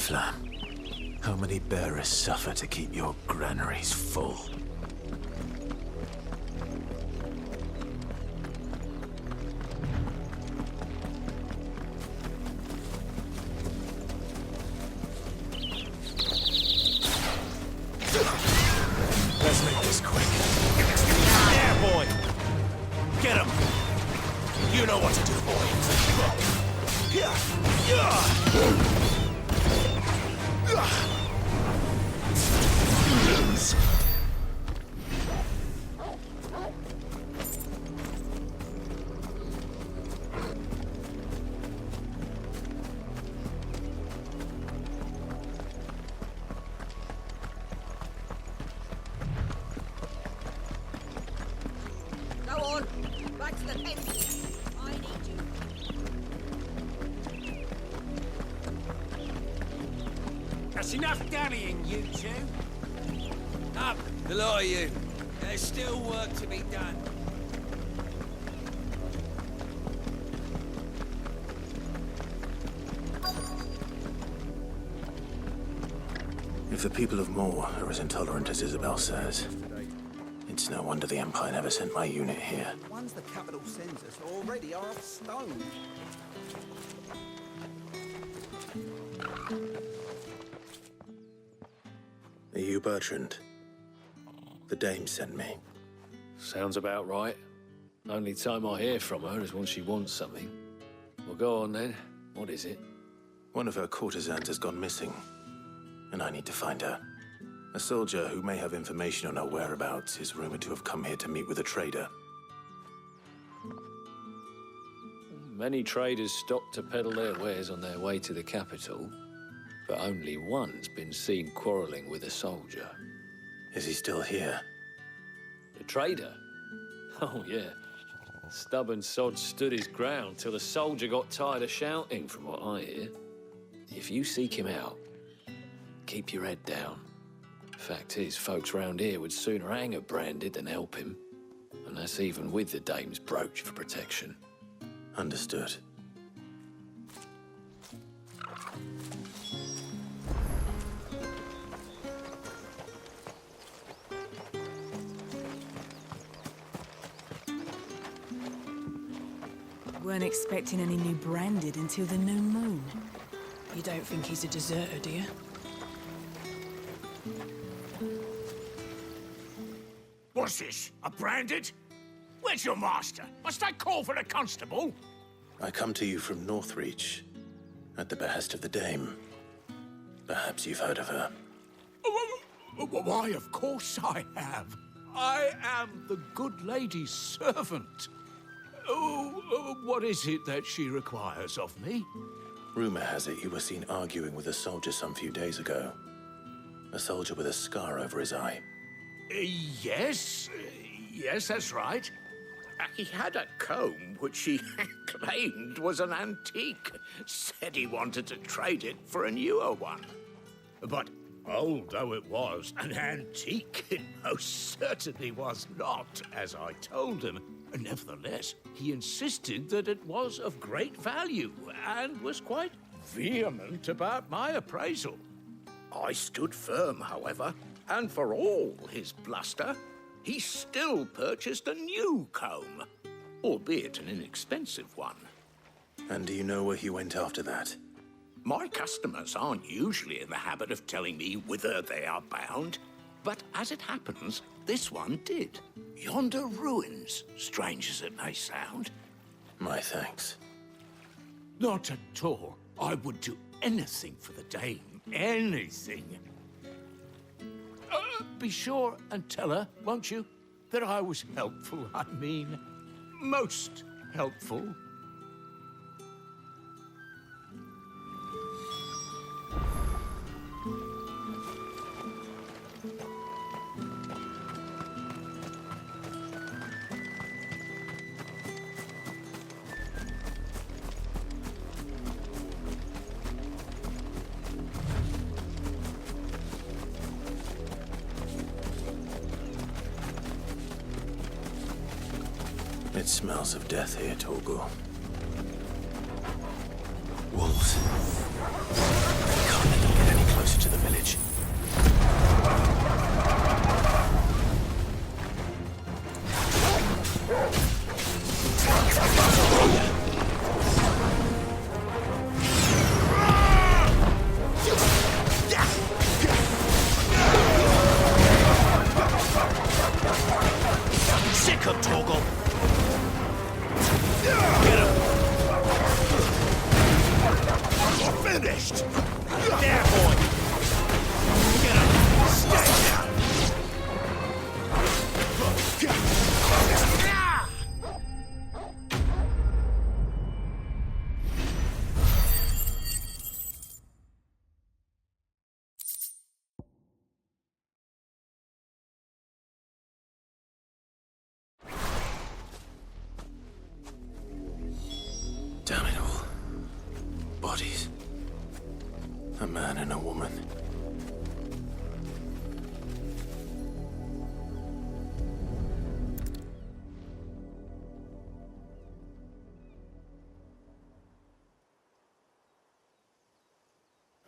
Flam. How many bearers suffer to keep your granaries full? Let's make this quick. Yeah, boy! Get him! You know what to do, boy. Go on, back to the tent. I need you. That's enough dallying, you two. Up, the lot of you. There's still work to be done. If the people of Moor are as intolerant as Isabel says, it's no wonder the Empire never sent my unit here. The ones the capital sends us are already half stone. Are you Bertrand? The dame sent me. Sounds about right. Only time I hear from her is when she wants something. Well, go on then. What is it? One of her courtesans has gone missing, and I need to find her. A soldier who may have information on her whereabouts is rumored to have come here to meet with a trader. Many traders stop to peddle their wares on their way to the capital, but only one's been seen quarreling with a soldier. Is he still here? The trader? Oh, yeah. Stubborn sod stood his ground till the soldier got tired of shouting, from what I hear. If you seek him out, keep your head down. Fact is, folks round here would sooner hang a branded than help him. And that's even with the dame's brooch for protection. Understood. Weren't expecting any new branded until the new moon. You don't think he's a deserter, do you? What's this? A branded? Where's your master? Must I call for the constable? I come to you from Northreach, at the behest of the dame. Perhaps you've heard of her. Why, of course I have. I am the good lady's servant. What is it that she requires of me? Rumor has it you were seen arguing with a soldier some few days ago. A soldier with a scar over his eye. Yes, that's right. He had a comb which he claimed was an antique. Said he wanted to trade it for a newer one. But old though it was, an antique it most certainly was not, as I told him. Nevertheless, he insisted that it was of great value and was quite vehement about my appraisal. I stood firm, however, and for all his bluster, he still purchased a new comb, albeit an inexpensive one. And do you know where he went after that? My customers aren't usually in the habit of telling me whither they are bound, but as it happens, this one did. Yonder ruins, strange as it may sound. My thanks. Not at all. I would do anything for the dame. Anything. Be sure and tell her, won't you, that I was helpful. I mean, most helpful. It smells of death here, Torgal. Wolves. They can't let them closer to the village. Sick of Torgal! Get him! Finished! There, boy! Get him! Stay down! Damn it all. Bodies. A man and a woman.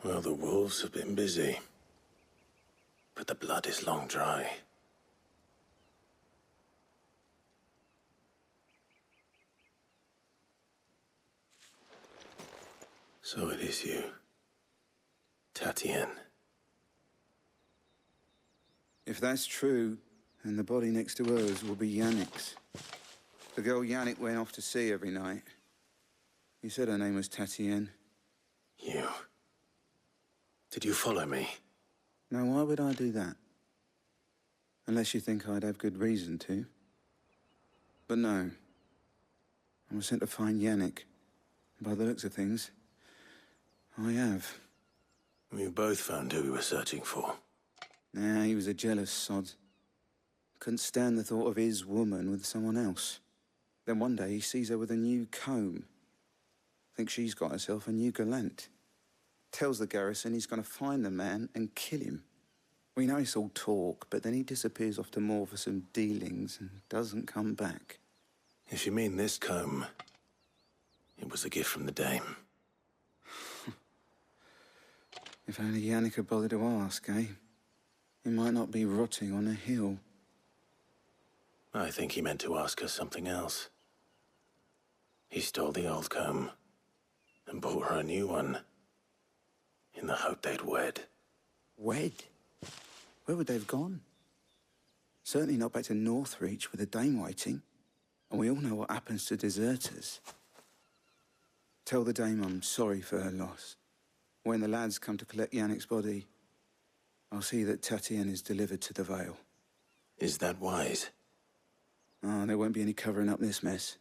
Well, the wolves have been busy. But the blood is long dry. So it is you, Tatienne. If that's true, then the body next to hers will be Yannick's. The girl Yannick went off to see every night. You said her name was Tatienne. You. Did you follow me? Now, why would I do that? Unless you think I'd have good reason to. But no. I was sent to find Yannick. By the looks of things, I have. We both found who we were searching for. Nah, he was a jealous sod. Couldn't stand the thought of his woman with someone else. Then one day he sees her with a new comb. Thinks she's got herself a new gallant. Tells the garrison he's going to find the man and kill him. We know it's all talk, but then he disappears off to Moor for some dealings and doesn't come back. If you mean this comb, it was a gift from the dame. If only Yannick had bothered to ask, eh? He might not be rotting on a hill. I think he meant to ask her something else. He stole the old comb and bought her a new one in the hope they'd wed. Wed? Where would they have gone? Certainly not back to Northreach with a dame waiting. And we all know what happens to deserters. Tell the dame I'm sorry for her loss. When the lads come to collect Yannick's body, I'll see that Tatienne is delivered to the Vale. Is that wise? Oh, there won't be any covering up this mess.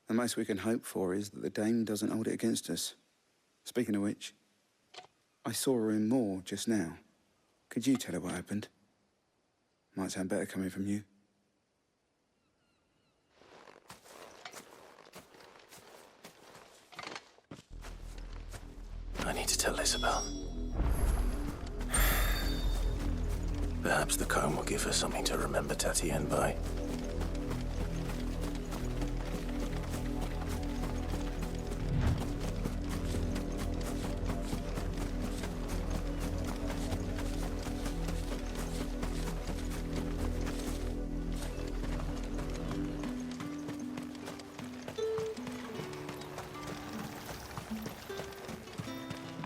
The most we can hope for is that the dame doesn't hold it against us. Speaking of which, I saw her in Moor just now. Could you tell her what happened? Might sound better coming from you. I need to tell Isabel. Perhaps the comb will give her something to remember Tatienne by.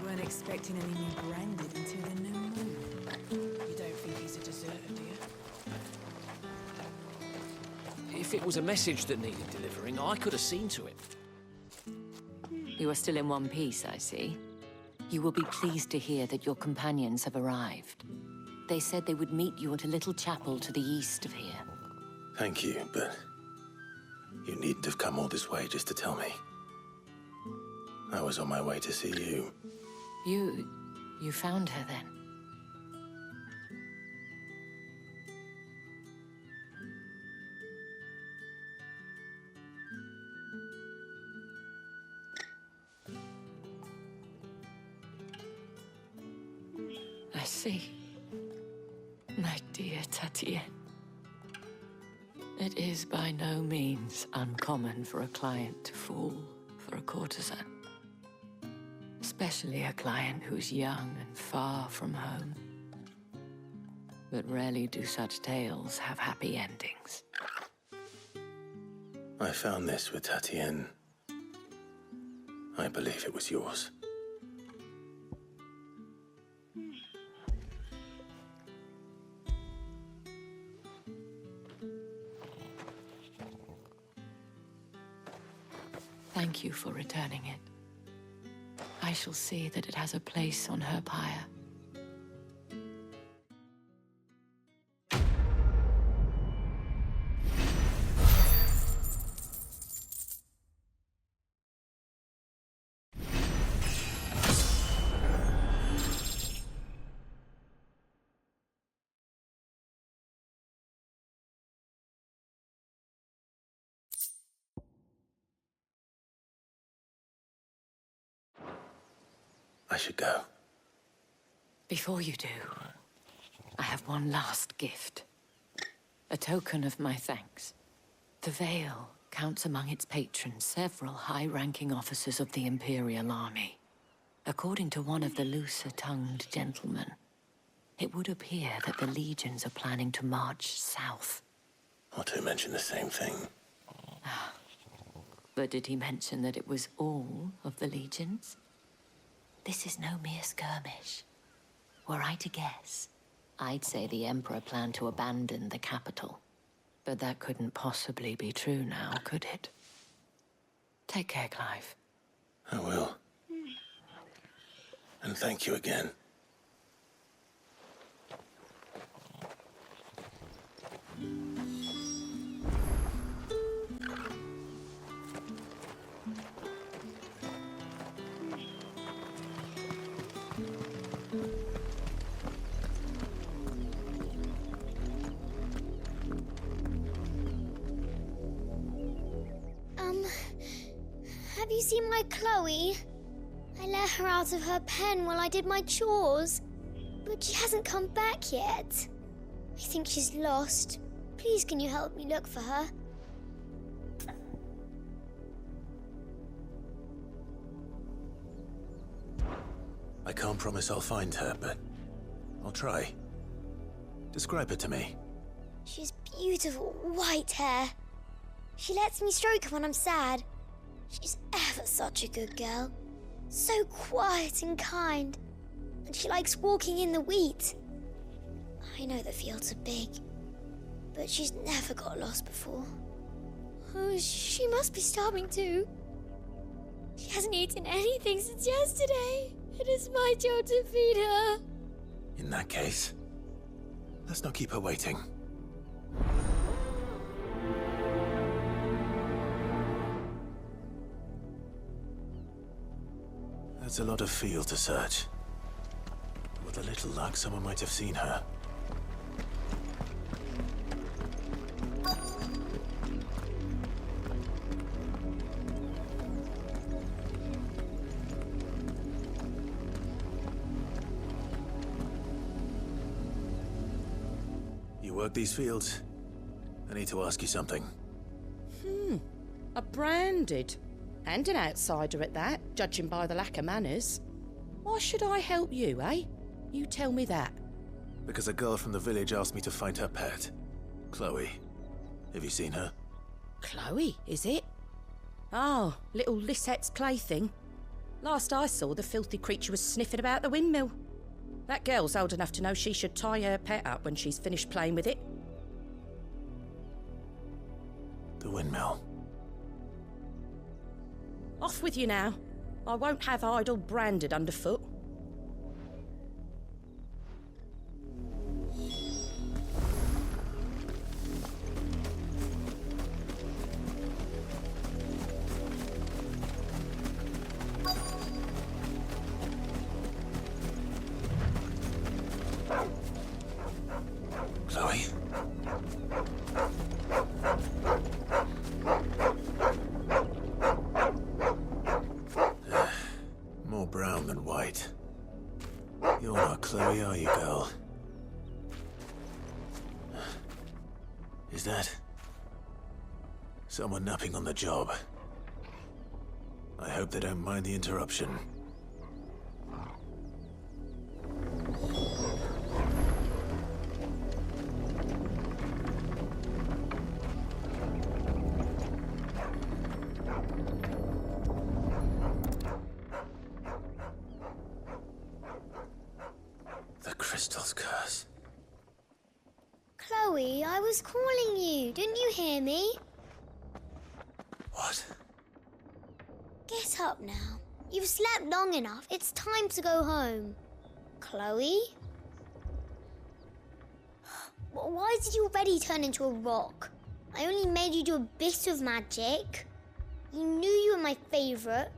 Weren't expecting any new branded until the new moon. You don't think he's a deserter, do you? If it was a message that needed delivering, I could have seen to it. You are still in one piece, I see. You will be pleased to hear that your companions have arrived. They said they would meet you at a little chapel to the east of here. Thank you, but you needn't have come all this way just to tell me. I was on my way to see you. You found her then? I see. My dear Tatienne. It is by no means uncommon for a client to fall for a courtesan. Especially a client who's young and far from home. But rarely do such tales have happy endings. I found this with Tatienne. I believe it was yours. Thank you for returning it. I shall see that it has a place on her pyre. I should go. Before you do, I have one last gift. A token of my thanks. The Veil counts among its patrons several high-ranking officers of the Imperial Army. According to one of the looser-tongued gentlemen, it would appear that the legions are planning to march south. Otto mentioned the same thing. But did he mention that it was all of the legions? This is no mere skirmish. Were I to guess, I'd say the Emperor planned to abandon the capital. But that couldn't possibly be true now, could it? Take care, Clive. I will. And thank you again. Have you seen my Chloe? I let her out of her pen while I did my chores, but she hasn't come back yet. I think she's lost. Please, can you help me look for her? I can't promise I'll find her, but I'll try. Describe her to me. She has beautiful white hair. She lets me stroke her when I'm sad. She's ever such a good girl. So quiet and kind. And she likes walking in the wheat. I know the fields are big, but she's never got lost before. Oh, she must be starving too. She hasn't eaten anything since yesterday. It is my job to feed her. In that case, let's not keep her waiting. That's a lot of field to search. With a little luck, someone might have seen her. You work these fields? I need to ask you something. A branded. And an outsider at that, judging by the lack of manners. Why should I help you, eh? You tell me that. Because a girl from the village asked me to find her pet, Chloe. Have you seen her? Chloe, is it? Oh, little Lisette's plaything. Last I saw, the filthy creature was sniffing about the windmill. That girl's old enough to know she should tie her pet up when she's finished playing with it. The windmill. Off with you now. I won't have idle branded underfoot. Chloe? More brown than white. You're not Chloe, are you, girl? Is that someone napping on the job? I hope they don't mind the interruption. The crystal's curse. Chloe, I was calling you. Didn't you hear me? What? Get up now. You've slept long enough. It's time to go home. Chloe? Why did you already turn into a rock? I only made you do a bit of magic. You knew you were my favourite.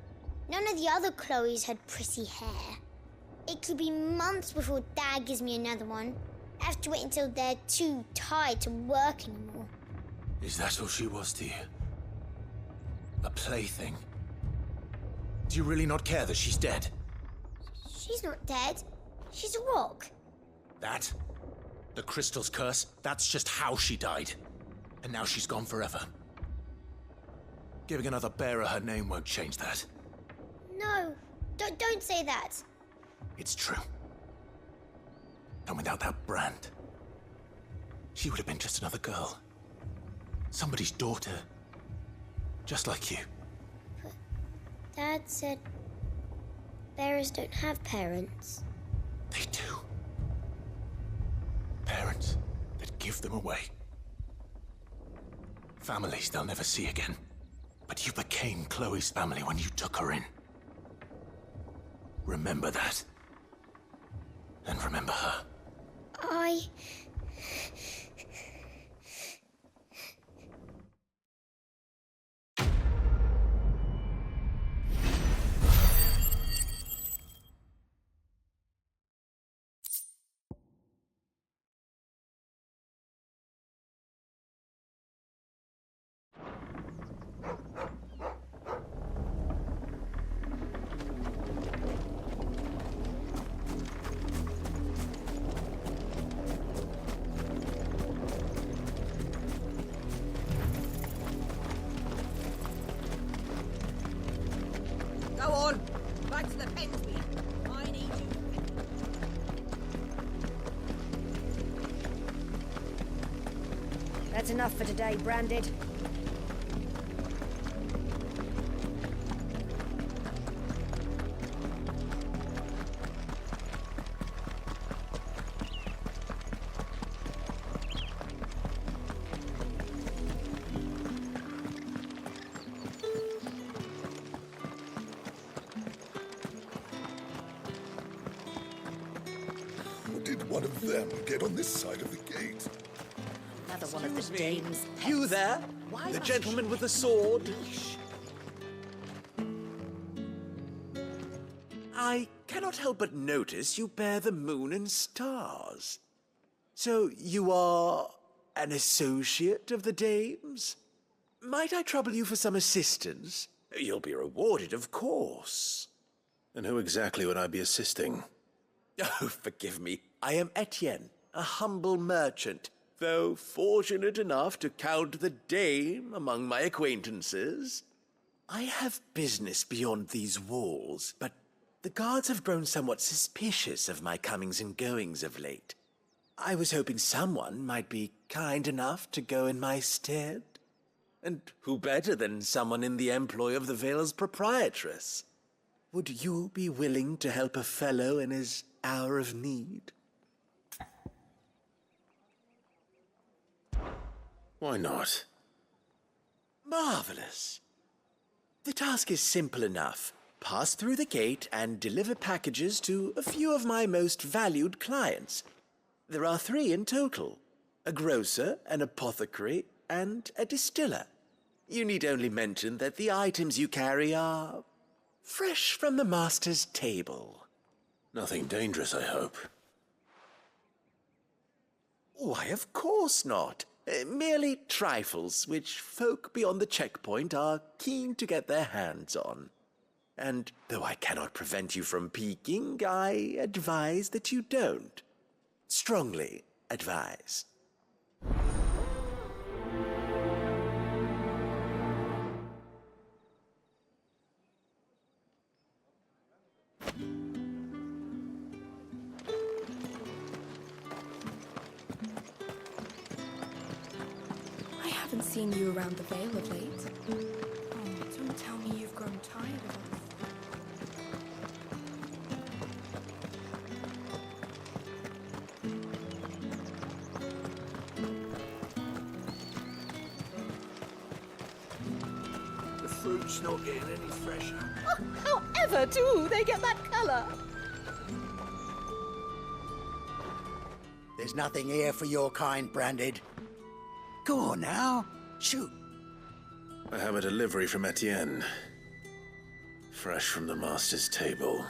None of the other Chloes had pretty hair. It could be months before Dad gives me another one. I have to wait until they're too tired to work anymore. Is that all she was to you? A plaything? Do you really not care that she's dead? She's not dead. She's a rock. That? The crystal's curse? That's just how she died. And now she's gone forever. Giving another bearer her name won't change that. No, don't say that. It's true. And without that brand, she would have been just another girl. Somebody's daughter. Just like you. But Dad said bearers don't have parents. They do. Parents that give them away. Families they'll never see again. But you became Chloe's family when you took her in. Remember that. And remember her. Go on. Back to the pens, please. I need you. That's enough for today, Branded. Did one of them get on this side of the gate? Another one of the dame's pets. You there? Why The must gentleman with the sword? I cannot help but notice you bear the moon and stars. So you are an associate of the dames? Might I trouble you for some assistance? You'll be rewarded, of course. And who exactly would I be assisting? Oh, forgive me. I am Etienne, a humble merchant, though fortunate enough to count the dame among my acquaintances. I have business beyond these walls, but the guards have grown somewhat suspicious of my comings and goings of late. I was hoping someone might be kind enough to go in my stead. And who better than someone in the employ of the Vale's proprietress? Would you be willing to help a fellow in his hour of need? Why not? Marvelous. The task is simple enough. Pass through the gate and deliver packages to a few of my most valued clients. There are 3 in total: a grocer, an apothecary, and a distiller. You need only mention that the items you carry are fresh from the master's table. Nothing dangerous, I hope. Why, of course not. Merely trifles which folk beyond the checkpoint are keen to get their hands on. And though I cannot prevent you from peeking, I advise that you don't. Strongly advise. I haven't seen you around the Vale of late. Oh, don't tell me you've grown tired of us. food's not getting any fresher. Oh, however do they get that colour? There's nothing here for your kind, Branded. Go on now. Shoot. I have a delivery from Etienne. Fresh from the master's table.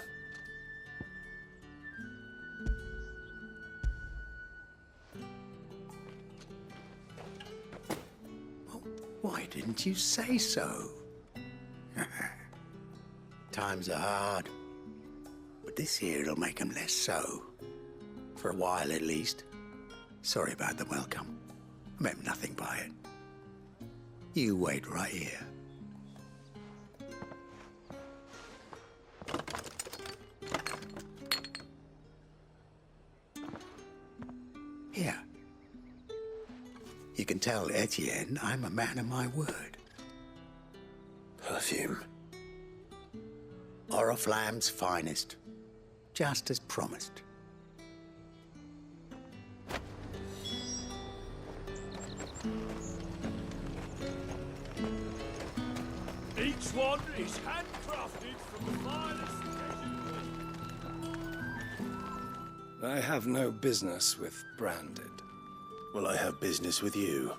Why didn't you say so? Times are hard. But this here'll make 'em less so. For a while, at least. Sorry about the welcome. I meant nothing by it. You wait right here. Here. You can tell Etienne I'm a man of my word. Perfume. Oriflamme's finest. Just as promised. Each one is handcrafted from the finest I have no business with Branded. Well, I have business with you.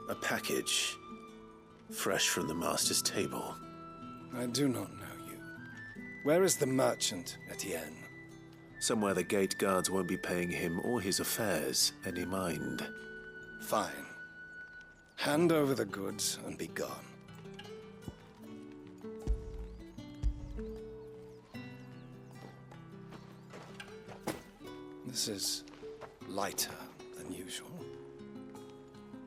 A package. Fresh from the master's table. I do not know you. Where is the merchant, Etienne? Somewhere the gate guards won't be paying him or his affairs any mind. Fine. Hand over the goods and be gone. This is lighter than usual.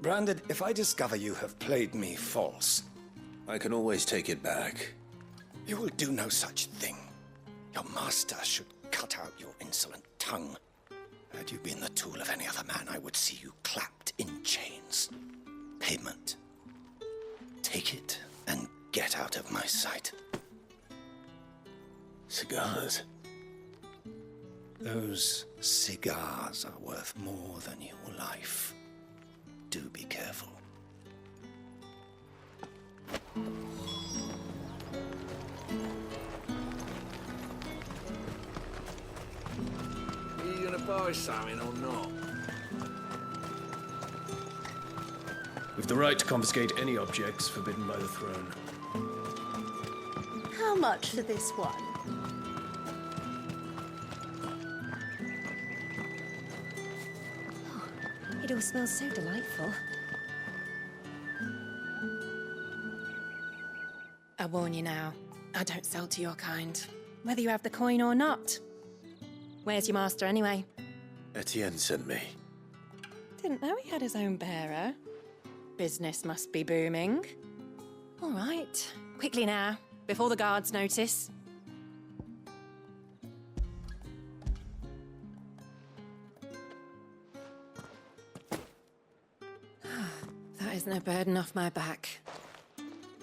Branded, if I discover you have played me false... I can always take it back. You will do no such thing. Your master should cut out your insolent tongue. Had you been the tool of any other man, I would see you clapped in chains. Payment. Take it and get out of my sight. Cigars? Those cigars are worth more than your life. Do be careful. Are you gonna buy something or not? We've the right to confiscate any objects forbidden by the throne. How much for this one? It all smells so delightful. I warn you now, I don't sell to your kind, whether you have the coin or not. Where's your master anyway? Etienne sent me. Didn't know he had his own bearer. Business must be booming. All right, quickly now, before the guards notice. That is no burden off my back.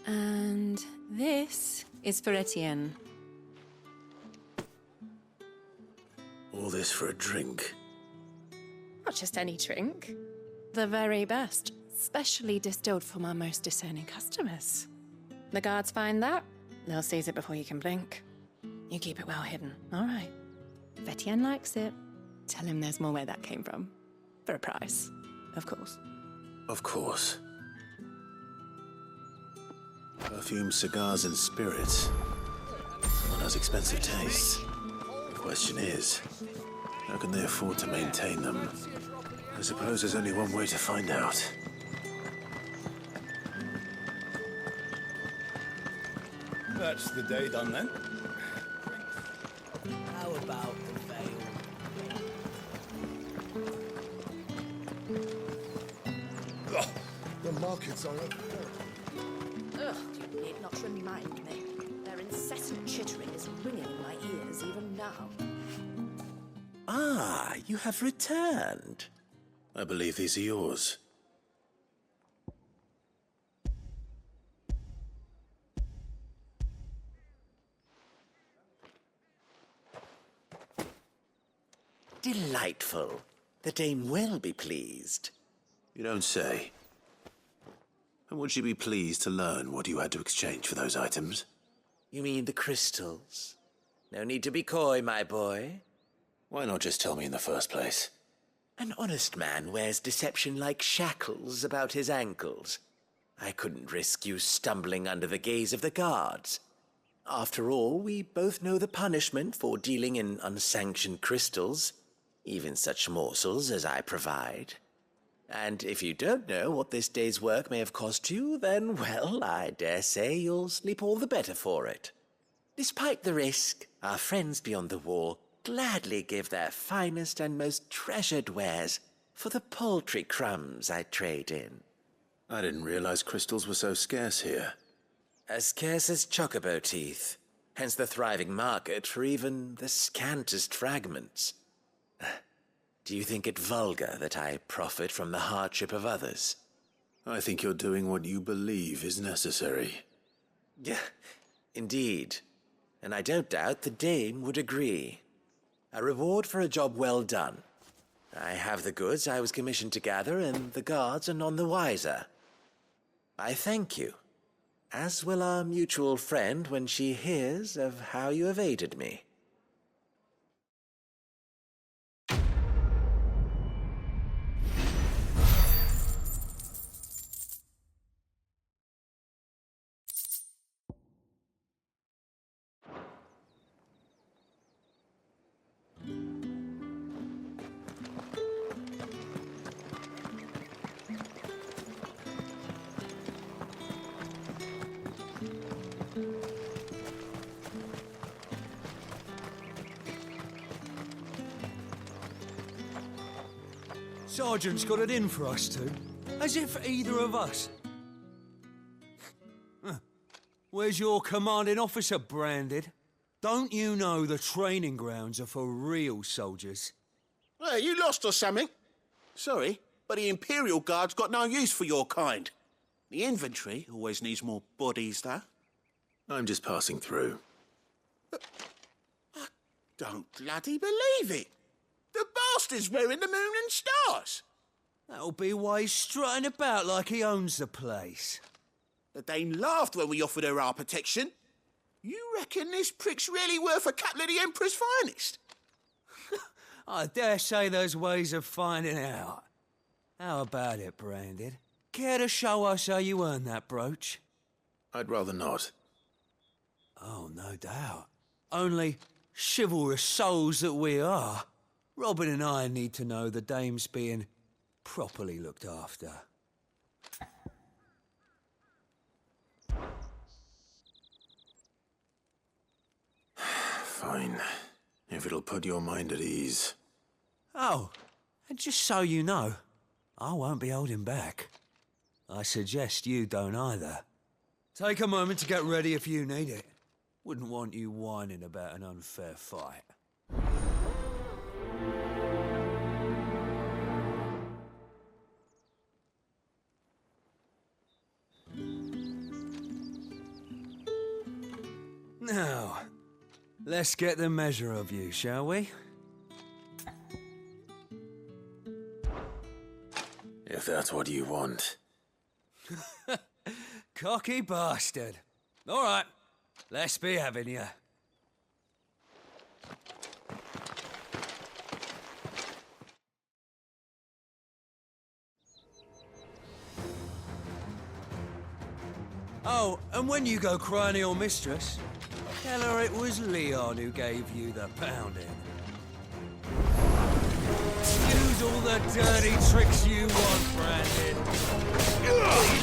And this is for Etienne. All this for a drink? Not just any drink. The very best, specially distilled for my most discerning customers. The guards find that, they'll seize it before you can blink. You keep it well hidden, all right? If Etienne likes it, tell him there's more where that came from. For a price, of course. Of course. Perfume, cigars, and spirits. Someone has expensive tastes. The question is, how can they afford to maintain them? I suppose there's only one way to find out. That's the day done then. How about the veil? The markets are up. Ugh, you need not remind me. Their incessant chittering is ringing in my ears even now. Ah, you have returned. I believe these are yours. Delightful. The dame will be pleased. You don't say. And would she be pleased to learn what you had to exchange for those items? You mean the crystals? No need to be coy, my boy. Why not just tell me in the first place? An honest man wears deception like shackles about his ankles. I couldn't risk you stumbling under the gaze of the guards. After all, we both know the punishment for dealing in unsanctioned crystals, even such morsels as I provide. And if you don't know what this day's work may have cost you, then, well, I dare say you'll sleep all the better for it. Despite the risk, our friends beyond the wall gladly give their finest and most treasured wares for the paltry crumbs I trade in. I didn't realize crystals were so scarce here. As scarce as chocobo teeth, hence the thriving market for even the scantest fragments. Do you think it vulgar that I profit from the hardship of others? I think you're doing what you believe is necessary. Yeah, indeed. And I don't doubt the dame would agree. A reward for a job well done. I have the goods I was commissioned to gather, and the guards are none the wiser. I thank you, as will our mutual friend when she hears of how you have aided me. Sergeant's got it in for us two, as if either of us. Where's your commanding officer branded? Don't you know the training grounds are for real soldiers? Hey, you lost or something? Sorry, but the Imperial Guard's got no use for your kind. The infantry always needs more bodies, though. I'm just passing through. I don't bloody believe it. The bastard's wearing the moon and stars. That'll be why he's strutting about like he owns the place. The Dane laughed when we offered her our protection. You reckon this prick's really worth a couple of the Emperor's finest? I dare say there's ways of finding out. How about it, Branded? Care to show us how you earned that brooch? I'd rather not. Oh, no doubt. Only chivalrous souls that we are, Robin and I need to know the dame's being properly looked after. Fine. If it'll put your mind at ease. Oh, and just so you know, I won't be holding back. I suggest you don't either. Take a moment to get ready if you need it. Wouldn't want you whining about an unfair fight. Now, let's get the measure of you, shall we? If that's what you want. Cocky bastard. All right, let's be having you. Oh, and when you go crying to your mistress, tell her it was Leon who gave you the pounding. Use all the dirty tricks you want, Brandon. Alright.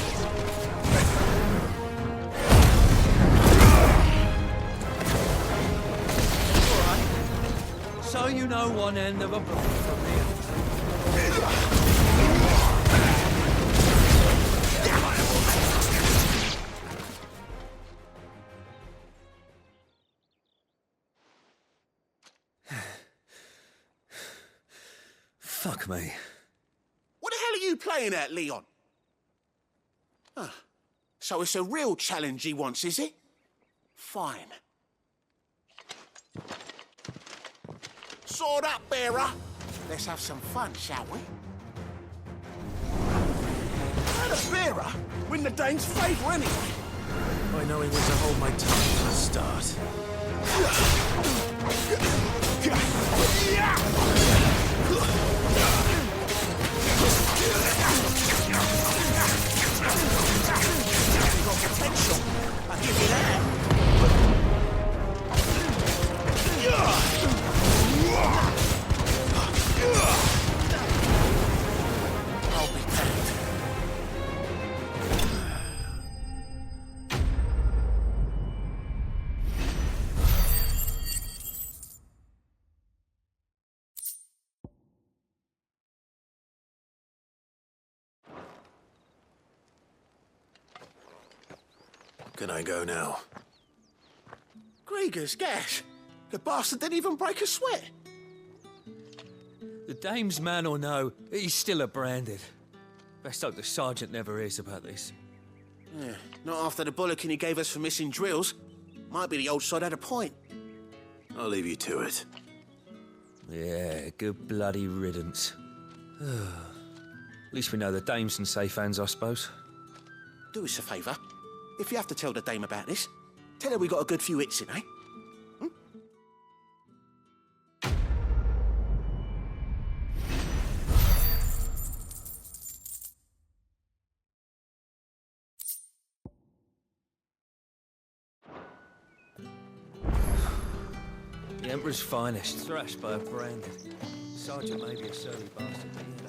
So you know one end of a block from the other. Fuck me. What the hell are you playing at, Leon? So it's a real challenge he wants, is it? Fine. Sword up, bearer. Let's have some fun, shall we? That a bearer? Win the Dane's favour anyway. By knowing when to hold my tongue from the start. Potential. I'll give you that. I'll be back. Can I go now? Gregor's gas. The bastard didn't even break a sweat. The dame's man or no, he's still a branded. Best hope the sergeant never hears about this. Yeah, not after the bollocking he gave us for missing drills. Might be the old sod had a point. I'll leave you to it. Yeah, good bloody riddance. At least we know the dame's in safe hands, I suppose. Do us a favour. If you have to tell the dame about this, tell her we got a good few hits in, eh? The Emperor's finest, thrashed by a branded. Sergeant may be a surly bastard, but